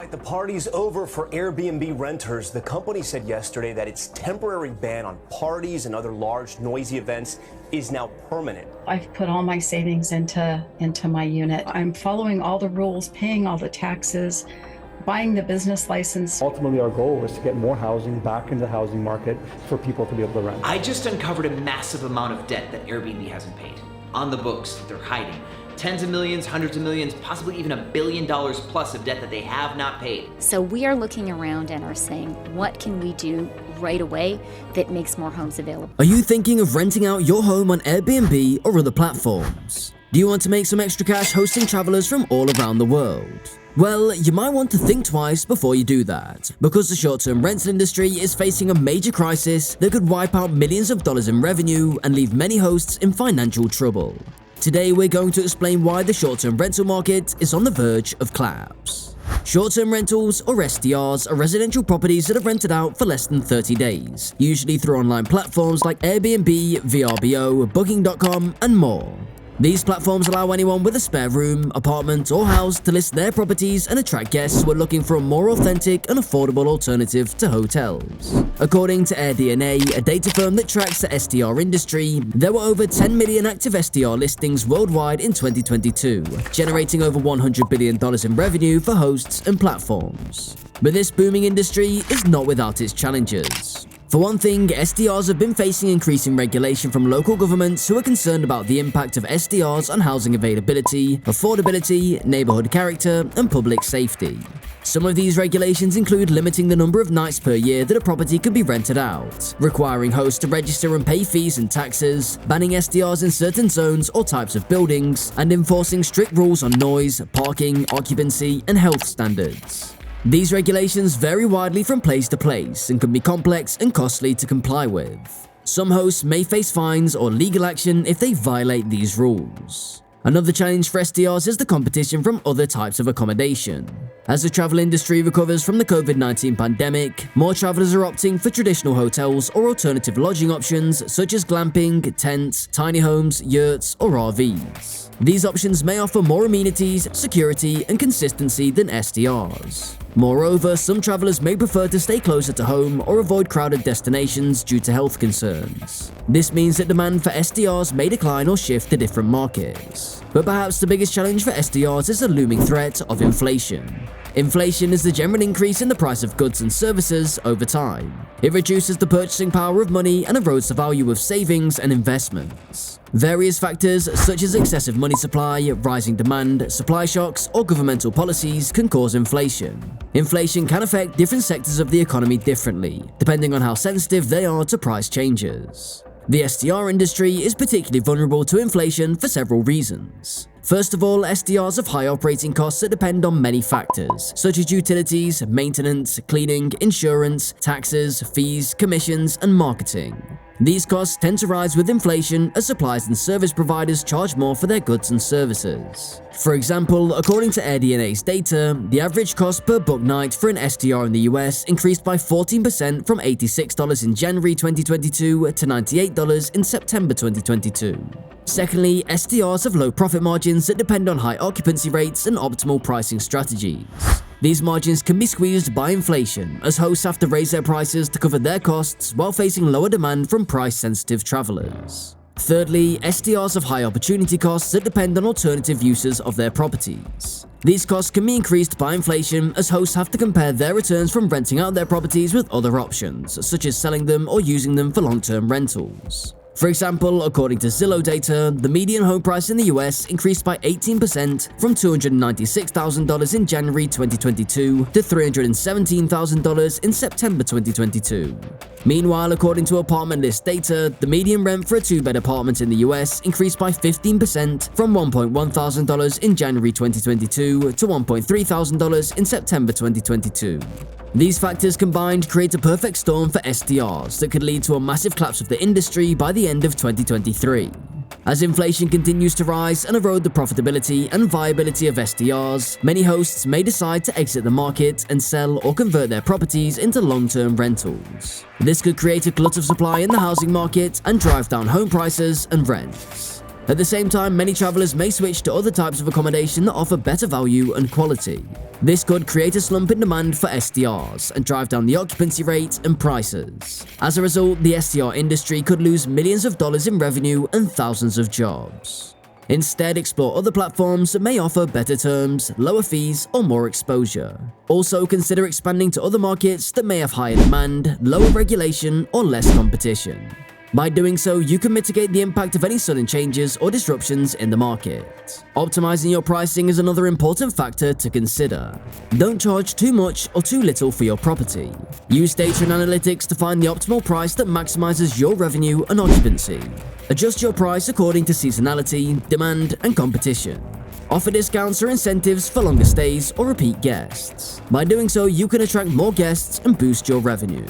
back. The party's over for Airbnb renters. The company said yesterday that its temporary ban on parties and other large, noisy events is now permanent. I've put all my savings into my unit. I'm following all the rules, paying all the taxes, buying the business license. Ultimately, our goal is to get more housing back into the housing market for people to be able to rent. I just uncovered a massive amount of debt that Airbnb hasn't paid. On the books that they're hiding. Tens of millions, hundreds of millions, possibly even $1 billion plus of debt that they have not paid. So we are looking around and are saying, what can we do right away that makes more homes available? Are you thinking of renting out your home on Airbnb or other platforms? Do you want to make some extra cash hosting travelers from all around the world? Well, you might want to think twice before you do that, because the short-term rental industry is facing a major crisis that could wipe out millions of dollars in revenue and leave many hosts in financial trouble. Today, we're going to explain why the short-term rental market is on the verge of collapse. Short-term rentals, or STRs, are residential properties that are rented out for less than 30 days, usually through online platforms like Airbnb, VRBO, Booking.com, and more. These platforms allow anyone with a spare room, apartment, or house to list their properties and attract guests who are looking for a more authentic and affordable alternative to hotels. According to AirDNA, a data firm that tracks the STR industry, there were over 10 million active STR listings worldwide in 2022, generating over $100 billion in revenue for hosts and platforms. But this booming industry is not without its challenges. For one thing, STRs have been facing increasing regulation from local governments who are concerned about the impact of STRs on housing availability, affordability, neighborhood character, and public safety. Some of these regulations include limiting the number of nights per year that a property can be rented out, requiring hosts to register and pay fees and taxes, banning STRs in certain zones or types of buildings, and enforcing strict rules on noise, parking, occupancy, and health standards. These regulations vary widely from place to place and can be complex and costly to comply with. Some hosts may face fines or legal action if they violate these rules. Another challenge for STRs is the competition from other types of accommodation. As the travel industry recovers from the COVID-19 pandemic, more travelers are opting for traditional hotels or alternative lodging options such as glamping, tents, tiny homes, yurts, or RVs. These options may offer more amenities, security, and consistency than STRs. Moreover, some travelers may prefer to stay closer to home or avoid crowded destinations due to health concerns. This means that demand for STRs may decline or shift to different markets. But perhaps the biggest challenge for STRs is the looming threat of inflation. Inflation is the general increase in the price of goods and services over time. It reduces the purchasing power of money and erodes the value of savings and investments. Various factors such as excessive money supply, rising demand, supply shocks, or governmental policies can cause inflation. Inflation can affect different sectors of the economy differently, depending on how sensitive they are to price changes. The STR industry is particularly vulnerable to inflation for several reasons. First of all, STRs have high operating costs that depend on many factors, such as utilities, maintenance, cleaning, insurance, taxes, fees, commissions, and marketing. These costs tend to rise with inflation as suppliers and service providers charge more for their goods and services. For example, according to AirDNA's data, the average cost per book night for an STR in the US increased by 14% from $86 in January 2022 to $98 in September 2022. Secondly, STRs have low profit margins that depend on high occupancy rates and optimal pricing strategies. These margins can be squeezed by inflation, as hosts have to raise their prices to cover their costs while facing lower demand from price-sensitive travelers. Thirdly, STRs have high opportunity costs that depend on alternative uses of their properties. These costs can be increased by inflation, as hosts have to compare their returns from renting out their properties with other options, such as selling them or using them for long-term rentals. For example, according to Zillow data, the median home price in the US increased by 18% from $296,000 in January 2022 to $317,000 in September 2022. Meanwhile, according to Apartment List data, the median rent for a two-bed apartment in the US increased by 15% from $1,100 in January 2022 to $1,300 in September 2022. These factors combined create a perfect storm for STRs that could lead to a massive collapse of the industry by the end of 2023. As inflation continues to rise and erode the profitability and viability of STRs, many hosts may decide to exit the market and sell or convert their properties into long-term rentals. This could create a glut of supply in the housing market and drive down home prices and rents. At the same time, many travelers may switch to other types of accommodation that offer better value and quality. This could create a slump in demand for STRs and drive down the occupancy rate and prices. As a result, the STR industry could lose millions of dollars in revenue and thousands of jobs. Instead, explore other platforms that may offer better terms, lower fees, or more exposure. Also, consider expanding to other markets that may have higher demand, lower regulation, or less competition. By doing so, you can mitigate the impact of any sudden changes or disruptions in the market. Optimizing your pricing is another important factor to consider. Don't charge too much or too little for your property. Use data and analytics to find the optimal price that maximizes your revenue and occupancy. Adjust your price according to seasonality, demand, and competition. Offer discounts or incentives for longer stays or repeat guests. By doing so, you can attract more guests and boost your revenue.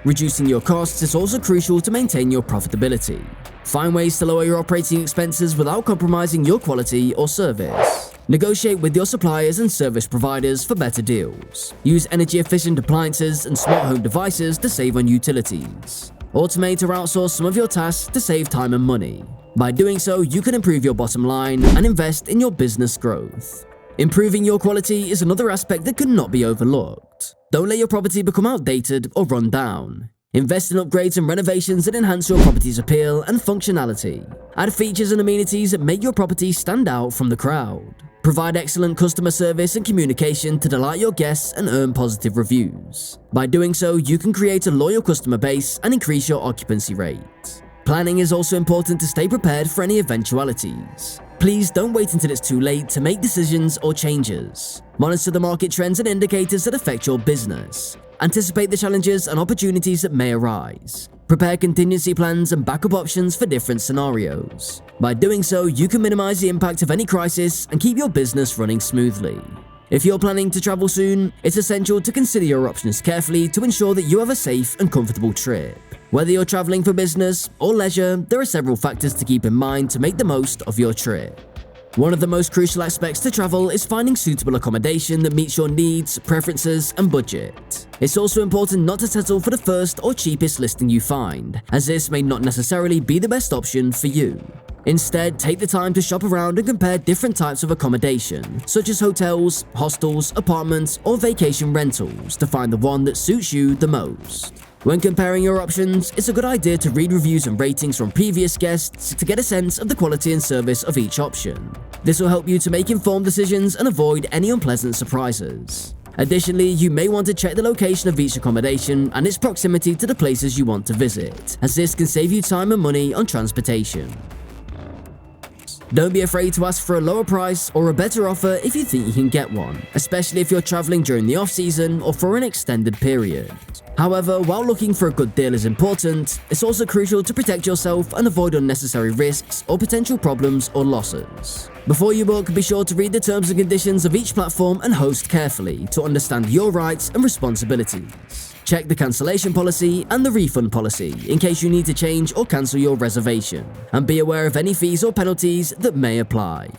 Reducing your costs is also crucial to maintain your profitability. Find ways to lower your operating expenses without compromising your quality or service. Negotiate with your suppliers and service providers for better deals. Use energy-efficient appliances and smart home devices to save on utilities. Automate or outsource some of your tasks to save time and money. By doing so, you can improve your bottom line and invest in your business growth. Improving your quality is another aspect that cannot be overlooked. Don't let your property become outdated or run down. Invest in upgrades and renovations that enhance your property's appeal and functionality. Add features and amenities that make your property stand out from the crowd. Provide excellent customer service and communication to delight your guests and earn positive reviews. By doing so, you can create a loyal customer base and increase your occupancy rate. Planning is also important to stay prepared for any eventualities. Please don't wait until it's too late to make decisions or changes. Monitor the market trends and indicators that affect your business. Anticipate the challenges and opportunities that may arise. Prepare contingency plans and backup options for different scenarios. By doing so, you can minimize the impact of any crisis and keep your business running smoothly. If you're planning to travel soon, it's essential to consider your options carefully to ensure that you have a safe and comfortable trip. Whether you're traveling for business or leisure, there are several factors to keep in mind to make the most of your trip. One of the most crucial aspects to travel is finding suitable accommodation that meets your needs, preferences, and budget. It's also important not to settle for the first or cheapest listing you find, as this may not necessarily be the best option for you. Instead, take the time to shop around and compare different types of accommodation, such as hotels, hostels, apartments, or vacation rentals, to find the one that suits you the most. When comparing your options, it's a good idea to read reviews and ratings from previous guests to get a sense of the quality and service of each option. This will help you to make informed decisions and avoid any unpleasant surprises. Additionally, you may want to check the location of each accommodation and its proximity to the places you want to visit, as this can save you time and money on transportation. Don't be afraid to ask for a lower price or a better offer if you think you can get one, especially if you're traveling during the off-season or for an extended period. However, while looking for a good deal is important, it's also crucial to protect yourself and avoid unnecessary risks or potential problems or losses. Before you book, be sure to read the terms and conditions of each platform and host carefully to understand your rights and responsibilities. Check the cancellation policy and the refund policy in case you need to change or cancel your reservation, and be aware of any fees or penalties that may apply.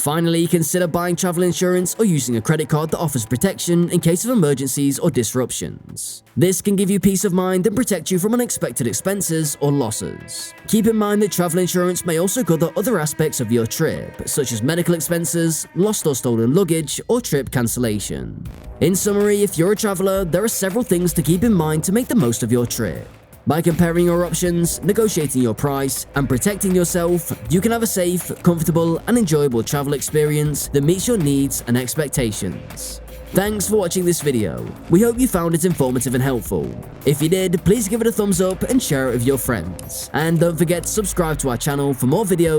Finally, consider buying travel insurance or using a credit card that offers protection in case of emergencies or disruptions. This can give you peace of mind and protect you from unexpected expenses or losses. Keep in mind that travel insurance may also cover other aspects of your trip, such as medical expenses, lost or stolen luggage, or trip cancellation. In summary, if you're a traveler, there are several things to keep in mind to make the most of your trip. By comparing your options, negotiating your price, and protecting yourself, you can have a safe, comfortable, and enjoyable travel experience that meets your needs and expectations. Thanks for watching this video. We hope you found it informative and helpful. If you did, please give it a thumbs up and share it with your friends. And don't forget to subscribe to our channel for more videos